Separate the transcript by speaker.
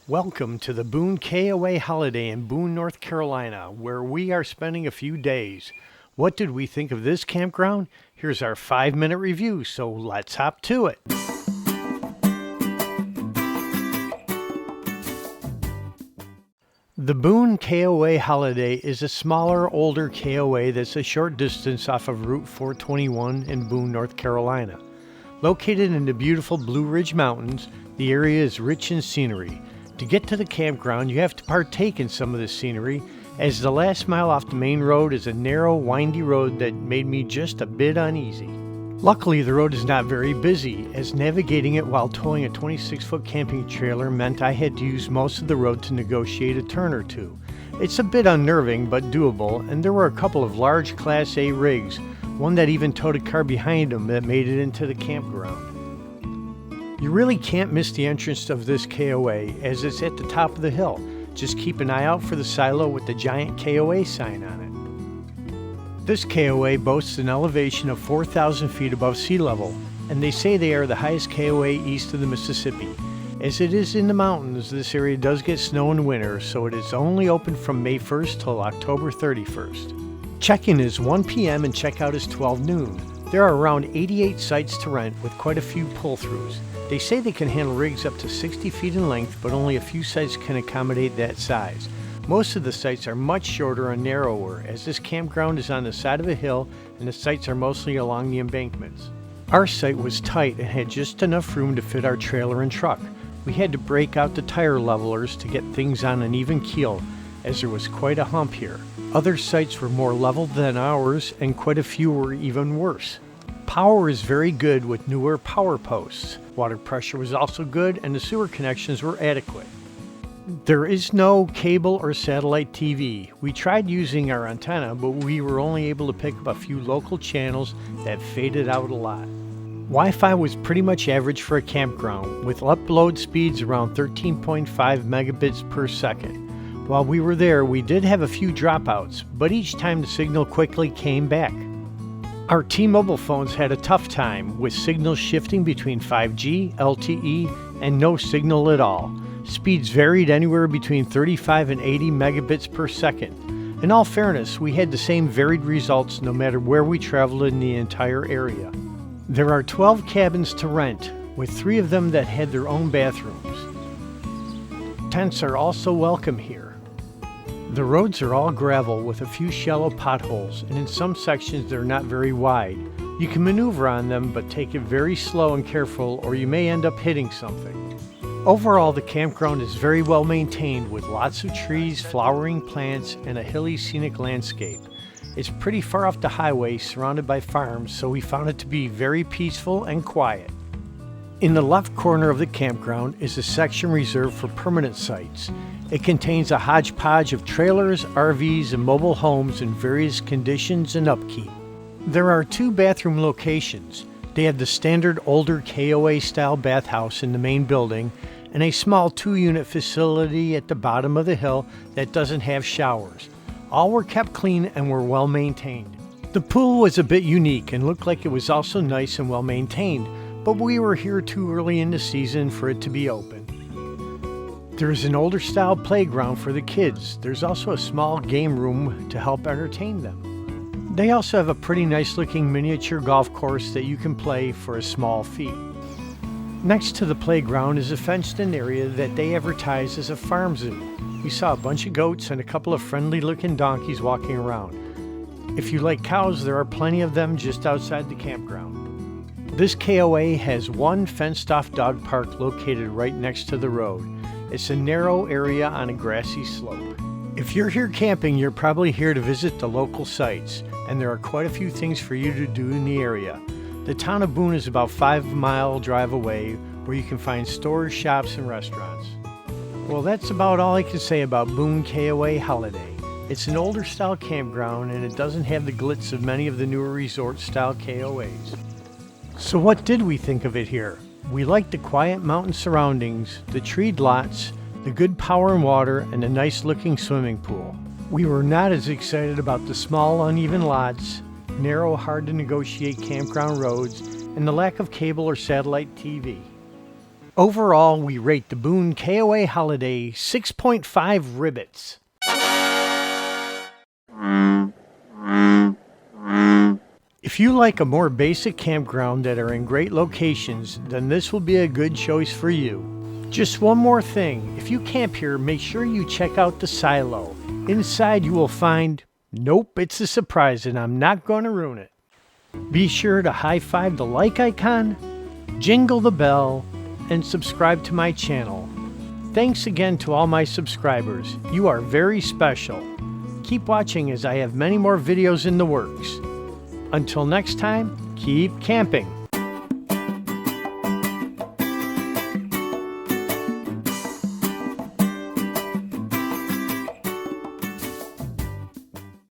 Speaker 1: Welcome to the Boone KOA Holiday in Boone, North Carolina, where we are spending a few days. What did we think of this campground? Here's our 5-minute review, so let's hop to it. The Boone KOA Holiday is a smaller, older KOA that's a short distance off of Route 421 in Boone, North Carolina. Located in the beautiful Blue Ridge Mountains, the area is rich in scenery. To get to the campground, you have to partake in some of the scenery, as the last mile off the main road is a narrow, windy road that made me just a bit uneasy. Luckily, the road is not very busy, as navigating it while towing a 26-foot camping trailer meant I had to use most of the road to negotiate a turn or two. It's a bit unnerving, but doable, and there were a couple of large Class A rigs, one that even towed a car behind them that made it into the campground. You really can't miss the entrance of this KOA, as it's at the top of the hill. Just keep an eye out for the silo with the giant KOA sign on it. This KOA boasts an elevation of 4,000 feet above sea level, and they say they are the highest KOA east of the Mississippi. As it is in the mountains, this area does get snow in winter, so it is only open from May 1st till October 31st. Check-in is 1 p.m. and checkout is 12 noon. There are around 88 sites to rent with quite a few pull-throughs. They say they can handle rigs up to 60 feet in length, but only a few sites can accommodate that size. Most of the sites are much shorter and narrower, as this campground is on the side of a hill and the sites are mostly along the embankments. Our site was tight and had just enough room to fit our trailer and truck. We had to break out the tire levelers to get things on an even keel, as there was quite a hump here. Other sites were more leveled than ours, and quite a few were even worse. Power is very good with newer power posts. Water pressure was also good, and the sewer connections were adequate. There is no cable or satellite TV. We tried using our antenna, but we were only able to pick up a few local channels that faded out a lot. Wi-Fi was pretty much average for a campground, with upload speeds around 13.5 megabits per second. While we were there, we did have a few dropouts, but each time the signal quickly came back. Our T-Mobile phones had a tough time, with signals shifting between 5G, LTE, and no signal at all. Speeds varied anywhere between 35 and 80 megabits per second. In all fairness, we had the same varied results no matter where we traveled in the entire area. There are 12 cabins to rent, with 3 of them that had their own bathrooms. Tents are also welcome here. The roads are all gravel with a few shallow potholes, and in some sections they're not very wide. You can maneuver on them, but take it very slow and careful or you may end up hitting something. Overall, the campground is very well maintained with lots of trees, flowering plants, and a hilly scenic landscape. It's pretty far off the highway, surrounded by farms, so we found it to be very peaceful and quiet. In the left corner of the campground is a section reserved for permanent sites. It contains a hodgepodge of trailers, RVs, and mobile homes in various conditions and upkeep. There are 2 bathroom locations. They have the standard older KOA-style bathhouse in the main building and a small 2-unit facility at the bottom of the hill that doesn't have showers. All were kept clean and were well maintained. The pool was a bit unique and looked like it was also nice and well maintained, but we were here too early in the season for it to be open. There's an older style playground for the kids. There's also a small game room to help entertain them. They also have a pretty nice looking miniature golf course that you can play for a small fee. Next to the playground is a fenced in area that they advertise as a farm zoo. We saw a bunch of goats and a couple of friendly looking donkeys walking around. If you like cows, there are plenty of them just outside the campground. This KOA has one fenced off dog park located right next to the road. It's a narrow area on a grassy slope. If you're here camping, you're probably here to visit the local sites, and there are quite a few things for you to do in the area. The town of Boone is about 5-mile drive away, where you can find stores, shops, and restaurants. Well, that's about all I can say about Boone KOA Holiday. It's an older style campground, and it doesn't have the glitz of many of the newer resort style KOAs. So what did we think of it here? We liked the quiet mountain surroundings, the treed lots, the good power and water, and the nice looking swimming pool. We were not as excited about the small uneven lots, narrow hard to negotiate campground roads, and the lack of cable or satellite TV. Overall, we rate the Boone KOA Holiday 6.5 Ribbits. If you like a more basic campground that are in great locations, then this will be a good choice for you. Just one more thing, if you camp here, make sure you check out the silo. Inside you will find, nope, it's a surprise and I'm not going to ruin it. Be sure to high-five the like icon, jingle the bell, and subscribe to my channel. Thanks again to all my subscribers. You are very special. Keep watching as I have many more videos in the works. Until next time, keep camping.